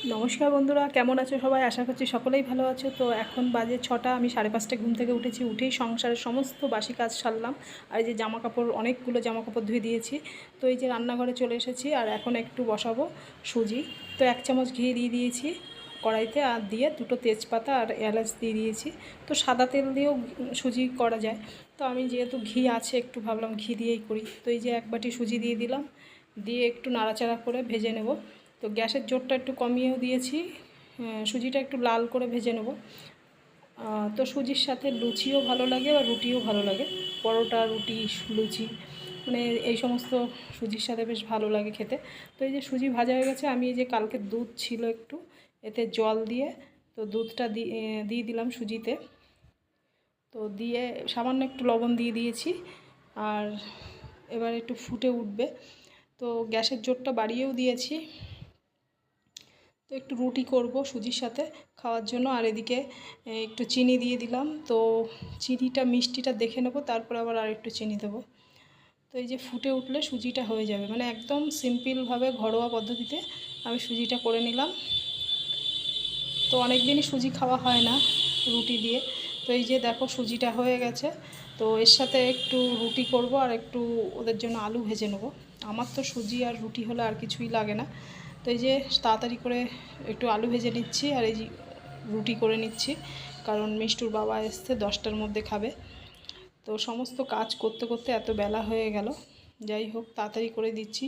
নমস্কার বন্ধুরা, কেমন আছো সবাই? আশা করছি সকলেই ভালো আছো। তো এখন বাজে 6টা, আমি 5:30টায় ঘুম থেকে উঠেছি। উঠেই সংসারের সমস্ত বাসি কাজ সারলাম। আর এই যে জামাকাপড়, অনেকগুলো জামাকাপড় ধুয়ে দিয়েছি। তো এই যে রান্নাঘরে চলে এসেছি, আর এখন একটু বসাবো সুজি। তো 1 চামচ ঘি দিয়ে দিয়েছি কড়াইতে, আর দিয়ে 2টো তেজপাতা আর এলাচ দিয়ে দিয়েছি। তো সাদা তেল দিয়েও সুজি করা যায়, তো আমি যেহেতু ঘি আছে একটু ভাবলাম ঘি দিয়েই করি। তো এই যে 1 বাটি সুজি দিয়ে দিলাম, দিয়ে একটু নাড়াচাড়া করে ভেজে নেব। তো গ্যাসের জোরটা একটু কমিয়েও দিয়েছি, সুজিটা একটু লাল করে ভেজে নেব। তো সুজির সাথে লুচিও ভালো লাগে আর রুটিও ভালো লাগে, পরোটা, রুটি, লুচি, মানে এই সমস্ত সুজির সাথে বেশ ভালো লাগে খেতে। তো এই যে সুজি ভাজা হয়ে গেছে, আমি এই যে কালকে দুধ ছিল একটু, এতে জল দিয়ে তো দুধটা দিয়ে দিলাম সুজিতে। তো দিয়ে সামান্য একটু লবণ দিয়ে দিয়েছি, আর এবার একটু ফুটে উঠবে। তো গ্যাসের জোরটা বাড়িয়েও দিয়েছি। তো একটু রুটি করব সুজির সাথে খাওয়ার জন্য, আর এদিকে একটু চিনি দিয়ে দিলাম। তো চিনিটা, মিষ্টিটা দেখে নেব, তারপর আবার আর একটু চিনি দেবো। তো এই যে ফুটে উঠলে সুজিটা হয়ে যাবে, মানে একদম সিম্পলভাবে ঘরোয়া পদ্ধতিতে আমি সুজিটা করে নিলাম। তো অনেক দিনই সুজি খাওয়া হয় না রুটি দিয়ে। তো এই যে দেখো সুজিটা হয়ে গেছে। তো এর সাথে একটু রুটি করব, আর একটু ওদের জন্য আলু ভেজে নেব। আমার তো সুজি আর রুটি হলে আর কিছুই লাগে না। তো এই যে তাড়াতাড়ি করে একটু আলু ভেজে নিচ্ছি, আর এই যে রুটি করে নিচ্ছি, কারণ মিষ্টুর বাবা এসছে 10টার মধ্যে খাবে। তো সমস্ত কাজ করতে করতে এত বেলা হয়ে গেল। যাই হোক, তাড়াতাড়ি করে দিচ্ছি।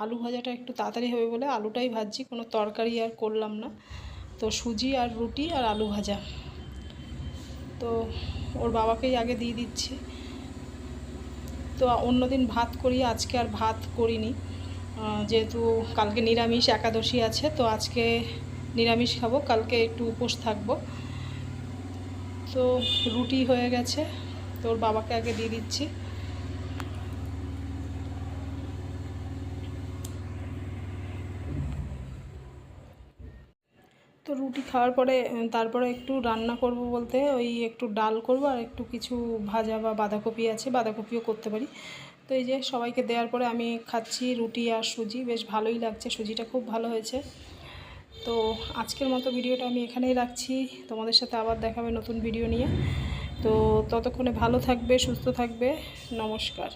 আলু ভাজাটা একটু তাড়াতাড়ি হবে বলে আলুটাই ভাজছি, কোনো তরকারি আর করলাম না। তো সুজি আর রুটি আর আলু ভাজা। তো ওর বাবাকেই আগে দিয়ে দিচ্ছি। তো অন্যদিন ভাত করি, আজকে আর ভাত করিনি, যেহেতু কালকে নিরামিষ একাদশী আছে। তো আজকে নিরামিষ খাবো, কালকে একটু উপোস থাকবো। তো রুটি হয়ে গেছে, তো ওর বাবাকে আগে দিয়ে দিচ্ছি। তো রুটি খাওয়ার পরে তারপরে একটু রান্না করব, বলতে ওই একটু ডাল করব, আর একটু কিছু ভাজা বা বাঁধাকপি আছে, বাঁধাকপিও করতে পারি। তো এই যে সবাইকে দেওয়ার পরে আমি খাচ্ছি রুটি আর সুজি, বেশ ভালোই লাগছে, সুজিটা খুব ভালো হয়েছে। তো আজকের মতো ভিডিওটা আমি এখানেই রাখছি। তোমাদের সাথে আবার দেখাবে নতুন ভিডিও নিয়ে। তো ততক্ষণে ভালো থাকবে, সুস্থ থাকবে। নমস্কার।